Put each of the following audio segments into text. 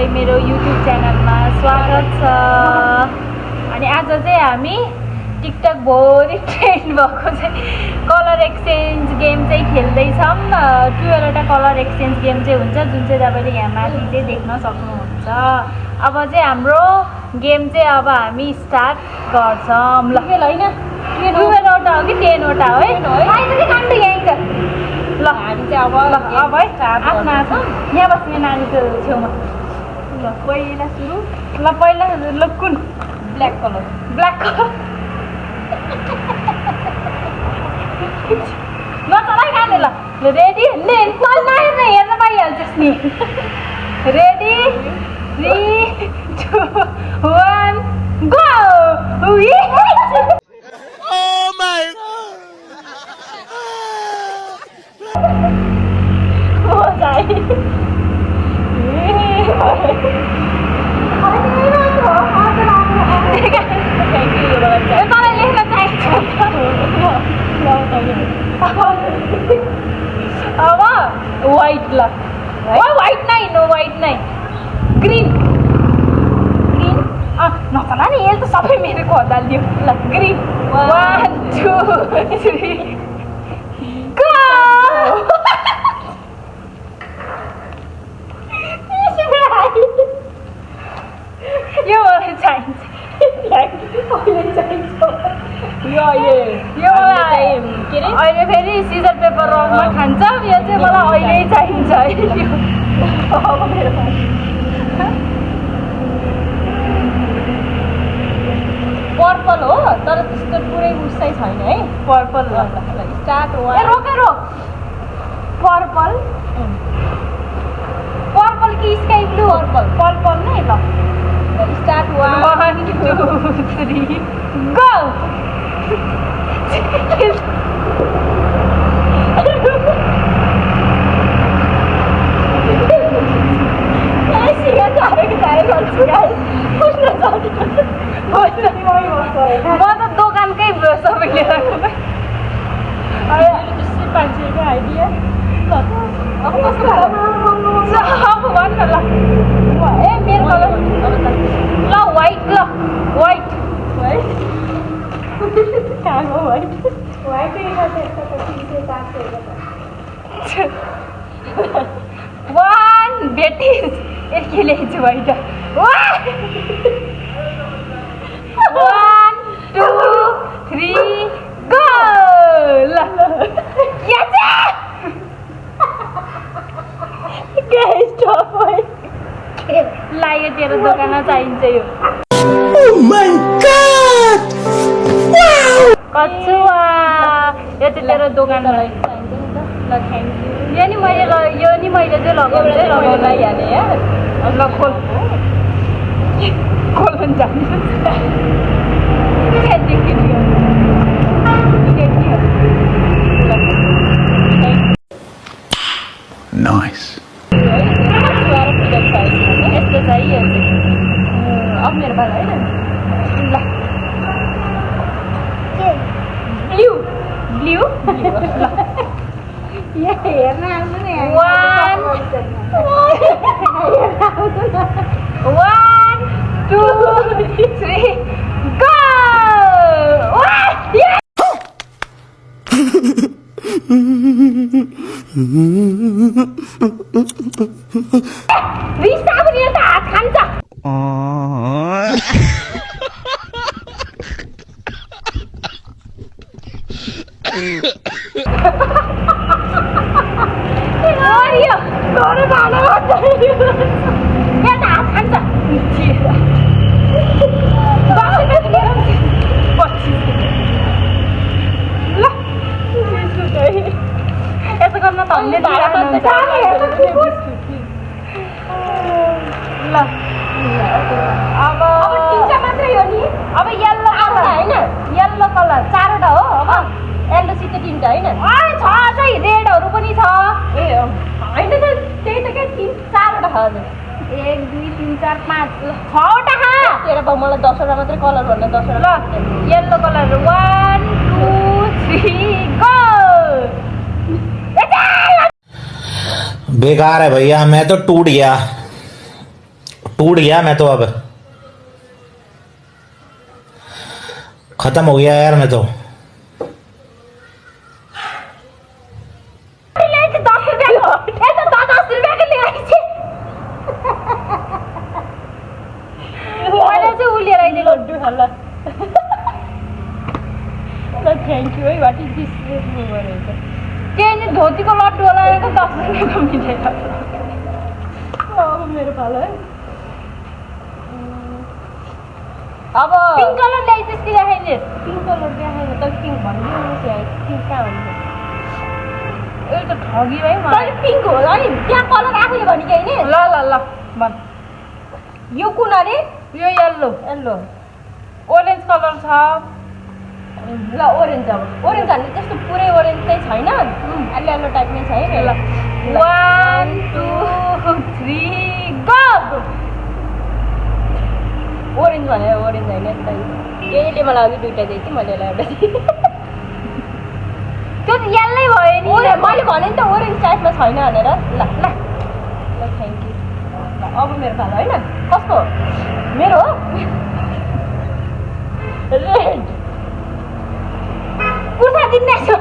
सबैलाई मेरो युट्युब च्यानलमा स्वागत छ। अनि आज चाहिँ हामी टिकटक भोरि ट्रेन्ड भएको चाहिँ कलर एक्सचेन्ज गेम चाहिँ खेल्दैछौँ। 12 वटा कलर एक्सचेन्ज गेम चाहिँ हुन्छ, जुन चाहिँ तपाईँले यहाँ माथि चाहिँ देख्न सक्नुहुन्छ। अब चाहिँ हाम्रो गेम चाहिँ अब हामी स्टार्ट गर्छौँ। ल होइन 12 वटा हो कि 10 वटा हो है? ल हामी चाहिँ अब है आफ्नो आफ्नो यहाँ बस्ने नानीको छेउमा। ल पहिला सुरु। ल पहिला ल कुन? Black colour. नचलाइ खाने। ल रेडी? हेर्न पाइहाल्छस् नि। Ready 3 2 1 go. अब व्हाइट। ल व्हाइट नै ग्रीन नचला नि, यसले त सबै मेरो खोदालिदियो। ल ग्रीन 1 2 3 गो। यो मलाई चाहिन्छ। यो मलाई अहिले फेरि सिजर पेपर रकमा खान्छ। यो चाहिँ मलाई अहिले चाहिन्छ। पर्पल हो तर त्यस्तो पुरै उसै छैन है। Purple start. रोक पर्पल कि स्काई ब्लू? पर्पल नै। ल स्टार्ट 1 2 3 गो। म त दोकानकै सबै लिएर आएको। आइडिया अब भन् न। ल ए मेरो कलर ल व्हाइट। कहाँ गयो व्हाइट? वान बेटिस यति ल्याइछु व्हाइट। 1 2 3 गो। ल लाग्यो तेरो दोकानमा चाहिन्छ यो। कचुवा यो चाहिँ तेरो दोकानमा चाहिन्छ नि त। ल थ्याङ्क यू। यो नि मैले चाहिँ लगाउँदै लगाइहालेँ यार। ल खोल्नु जान्छ। Nice. यस्तो चाहियो अब मेरो पाला होइन। ल ब्लू। हेर्न आउनु नि। 1 2 3 गो। रिसा पनि त हात खान्छ। यसो गर्न त हामीले ल अब तिनवटा मात्रै हो नि। अब येल्लो कलर होइन, येल्लो कलर 4 वटा हो। अब येल्लो सित 3टा होइन छ चाहिँ रेडहरू पनि छ। ए होइन त त्यही त के 4 वटा छ। हजुर 1 2 3 4 5 6 वटा खा। तेरो बाउ मलाई 10 वटा मात्रै कलर भन्न 10 वटा। ल येल्लो कलर 1 2 3 गो। बेकार है भैया, मैं तो टूट गया। टूट गया मैं तो अब खत्म हो गया यार मैं तो थ्याङ्क यू है वाट इज दिस त्यही धोतीको लड्डु होला त 10 रुपियाँको मिलेर अब मेरो पालो है अब पिङ्क कलर ल्याइदिस् कि देखाइदिए पिङ्क कलर देखाएन त पिङ्क भन्नु पिङ्क कहाँ हुन्छ एउटा ठगी भाइ मलाई पिङ्क हो अनि त्यहाँ कलर आफैले भने कि हैन ल ल ल भन यो कुन अरे यो येल्लो येल्लो ओरेन्ज कलर छ ल ओरेन्ज अब ओरेन्ज हाल्ने त्यस्तो पुरै ओरेन्ज चाहिँ छैन अलि अलि टाइपमै छ है ल 1 2 3 गो ओरेन्ज भने ओरेन्ज होइन यहीले मलाई अघि दुइटा दिएँ कि मैले एउटा त्यो त यल्लै भयो नि मैले भने नि त ओरेन्ज टाइपमा छैन भनेर ल ल ल थ्याङ्क यू ल अब मेरो पालो होइन कस्तो मेरो हो रेड कुर्ता दिन्ने छु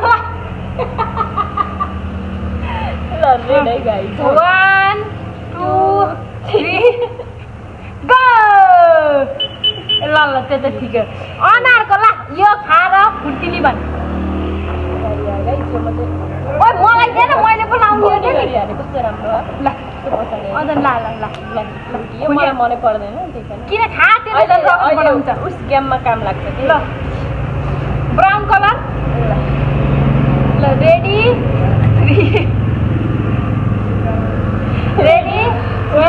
ल रेड है गाइस 1 2 3 गो ल ल त्यो त ठिक हो अनारको ल यो खाएर फुर्तिली भन् ओइ मलाई दे न मैले पो लाउनु हो नि कस्तो राम्रो हो ल अझ ल ल ल ल यो मलाई मनै पर्दैन त्यही कारण किन खा त्यसले त बनाउँछ उस गेममा काम लाग्छ कि ल ब्राउन कलर ल रेडी 3 रेडी 3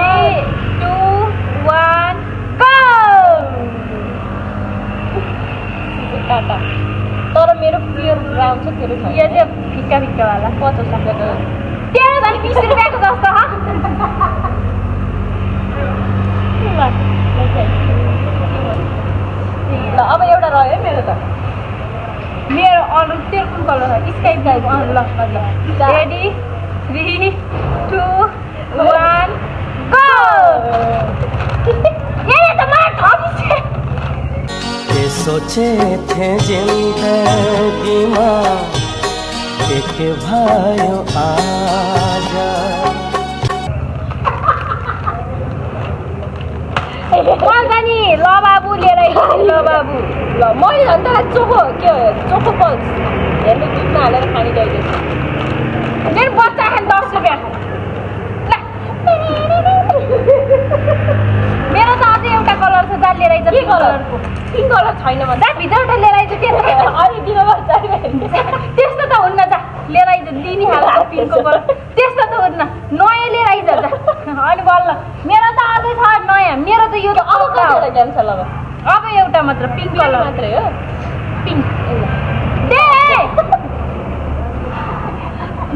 2 1 गो टाटा तर मेरो प्योर ब्राउन छ तेरो छैन यो चाहिँ फिक्का फिक्का वाला 50 रुपैयाँको तेरो झन् 20 रुपैयाँको जस्तो ह ल अब एउटा रह्यो है मेरो त मेरो अरू तेरो कुन कलर छ स्काई स्काई ल रेडी 3 2 1 गो ये त मलाई ठगिछ के सोचे थे जिंदगी माँ एक भाइयों आजा नि ल बाबु लिएर ल बाबु ल मैले झन् त चोखो के चोखो पल्स हेर्नु दुधमा हालेर खाने ल्याइदिएँ मेरो बच्चा खान 10 रुपियाँ मेरो त अझै एउटा कलर छ जहाँ लिएर आइज के कलरको पिङ्क कलर छैन भन्दा भित्र एउटा लिएर आइज अहिले दिनुपर्छ त्यस्तो त हुन्न जा लिएर आइज दिनिहाल्छ पिङ्कको कलर त्यस्तो त हुन्न नयाँ लिएर आइज जा अनि बल्ल मेरो त अझै छ नयाँ मेरो त यो त अब कतिवटा गेम छ ल अब एउटा मात्र पिङ्क कलर मात्रै हो पिङ्क दे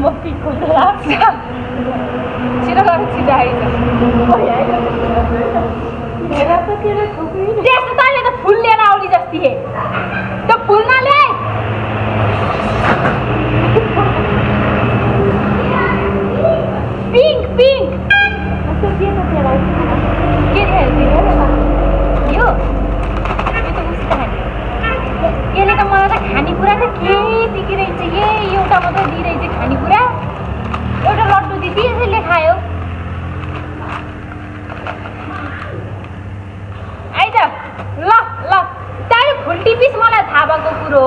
म पिङ्क कलर लाग्छ छिटो गर छिटो आइज त्यस्तो तैँले त फुल लिएर आउने जस्ती हे त्यो फुल नले पिङ्क पिङ्क के यो यसले त मलाई त खानेकुरा त के दिइरहेछ एउटा मात्रै दिइरहेछ खानेकुरा एउटा लड्डु दिदी यसले खायो आइज ल ल तैँले फुल टिपिस मलाई थाहा भएको कुरो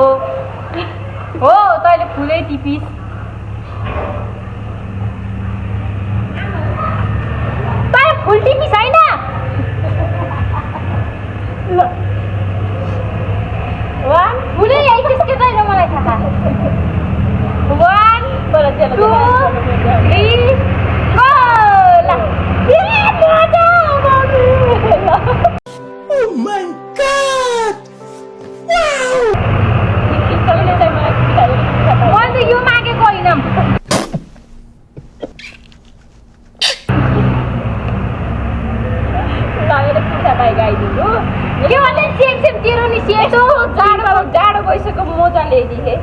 हो तैँले फुलै टिपिस तैँले फुल टिपिस होइन फुलै ल्याइदिस् के तैँले मलाई थाहा 1 2 3 गो ल Oh my God! Wow! मैले त यो मागेको होइन के भन्ने सेम सेम तेरो नि सेतो जाडो भइसक्यो मोजा ल्याइदिए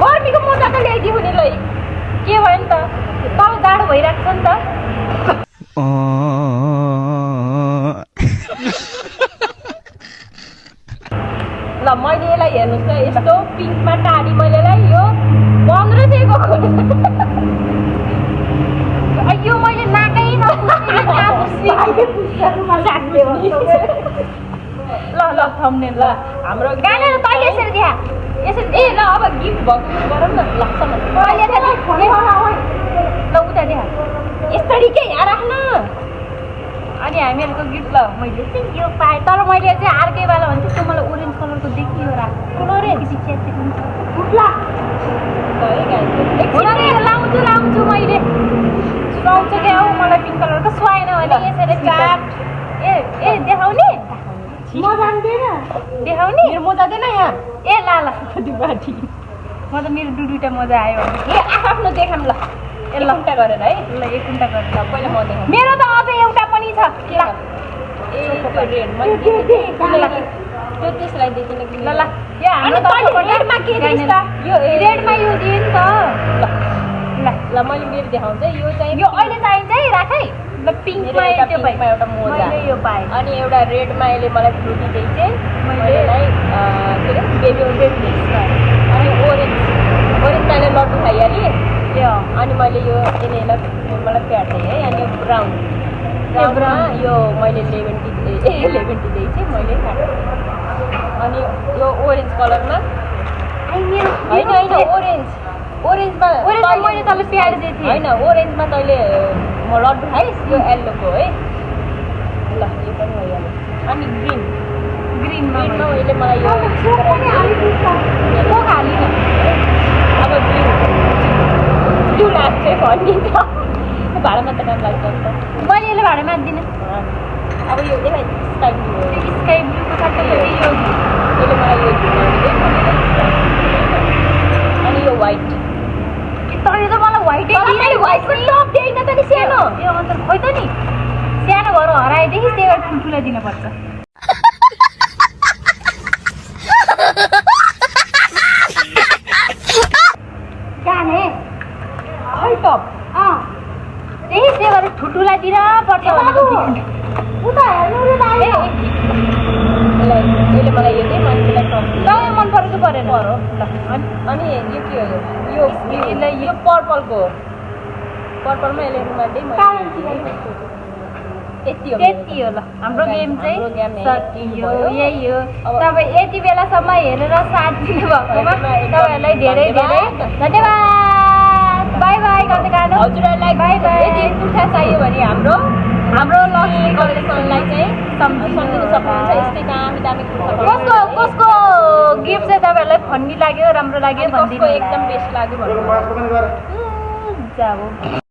गर्मीको मोजा त ल्याइदियो नि ल के भयो नि त तल जाडो भइरहेको छ नि त ल मैले यसलाई हेर्नुहोस् त यस्तो पिङ्कमा टाढी मैले यसलाई यो 1500 को यो मैले नाकै ल थम्ने ल हाम्रो गाना तैँले यसरी देखा यसरी ए ल अब गिफ्ट भएको गरौँ न लाग्छ न तैँले त ल उता देखा यसरी के यहाँ राख्न अनि हामीहरूको गिफ्ट ल मैले चाहिँ यो पाएँ तर मैले चाहिँ अर्कैवाला भन्छु त्यो मलाई ओरेन्ज कलरको देखियो राख्नु ओरेन्ज लाउँछु मैले सुहाउँछ क्या हौ मलाई पिङ्क कलरको सुहाएन भने यसरी चाट ए देखाउने म जान्दैन देखाउने मेरो मजा दिएन यहाँ ए ल कति बाटी म त मेरो दुईटा मजा आयो ए आफ्नो देखाम ल ए लम्टा गरेर है ल एक कुन्टा गरेर ल पहिला म देखाउँ मेरो त अझै एउटा पनि छ ल ए त्यो रेड त्यो त्यसलाई देखिन कि ल यो हाम्रो त रेडमा के दिन्छ यो रेडमा यो दिन त ल मैले मेरो देखाउँछु यो चाहिँ यो अहिले चाहिन्छ है राखै ल पिङ्कमा एउटा मोजा यो पाएँ अनि एउटा रेडमा यसले मलाई फ्रुटी दिएछ मैले के अरे बेबी ओरेन्ज अनि ओरेन्ज मैले लड्डु खाइहालेँ अनि मैले यो यसले मलाई प्याड दिएँ है अनि ब्राउनमा यो मैले 11 दिएँ मैले खाएँ अनि यो ओरेन्ज कलरमा होइन ओरेन्जमा मैले तँलाई प्याड दिएको थिएँ होइन ओरेन्जमा तैँले म लड्डु खाइस् यो येल्लोको है ल यो पनि भइहाल्यो अनि ग्रिनमा मैले मलाई यो हालिन अब ब्लू लाग्छ भन्ने त भाडामा त काम लाग्छ मैले यसले भाडामा दिने अब यो स्काई ब्लूको साथै यसले मलाई यो अनि यो व्हाइट तैँले त मलाई व्हाइटको टप दिएन त नि सानो यो अन्त खोइ त नि सानो भएर हराएदेखि त्यही भएर ठुल्ठुला दिनुपर्छ जाने खै टप त्यही भएर ठुल्ठुला दिन पर्छ उता हेर्नु यसले मलाई यो चाहिँ मान्छेलाई टप तपाईँ मन परेको परेन ल अनि यो के हो यो पर्पलको पर्पलमा यसले त्यति हो ल हाम्रो गेम चाहिँ सकियो यही हो तपाईँ यति बेलासम्म हेरेर साथ दिनुभएकोमा तपाईँहरूलाई धेरै धेरै धन्यवाद बाई बाई गर्दै गानु हजुरहरूलाई बाई बाई यदि कुर्ता चाहियो भने हाम्रो लक्ष्मी कलेक्सनलाई चाहिँ सम्झिनु सक्नुहुन्छ यस्तै दामी दामी कुर्ता कसको गिफ्ट चाहिँ तपाईँहरूलाई फन्नी लाग्यो राम्रो लाग्यो भनिदिनु एकदम बेस्ट लाग्यो भन्नु जाऊ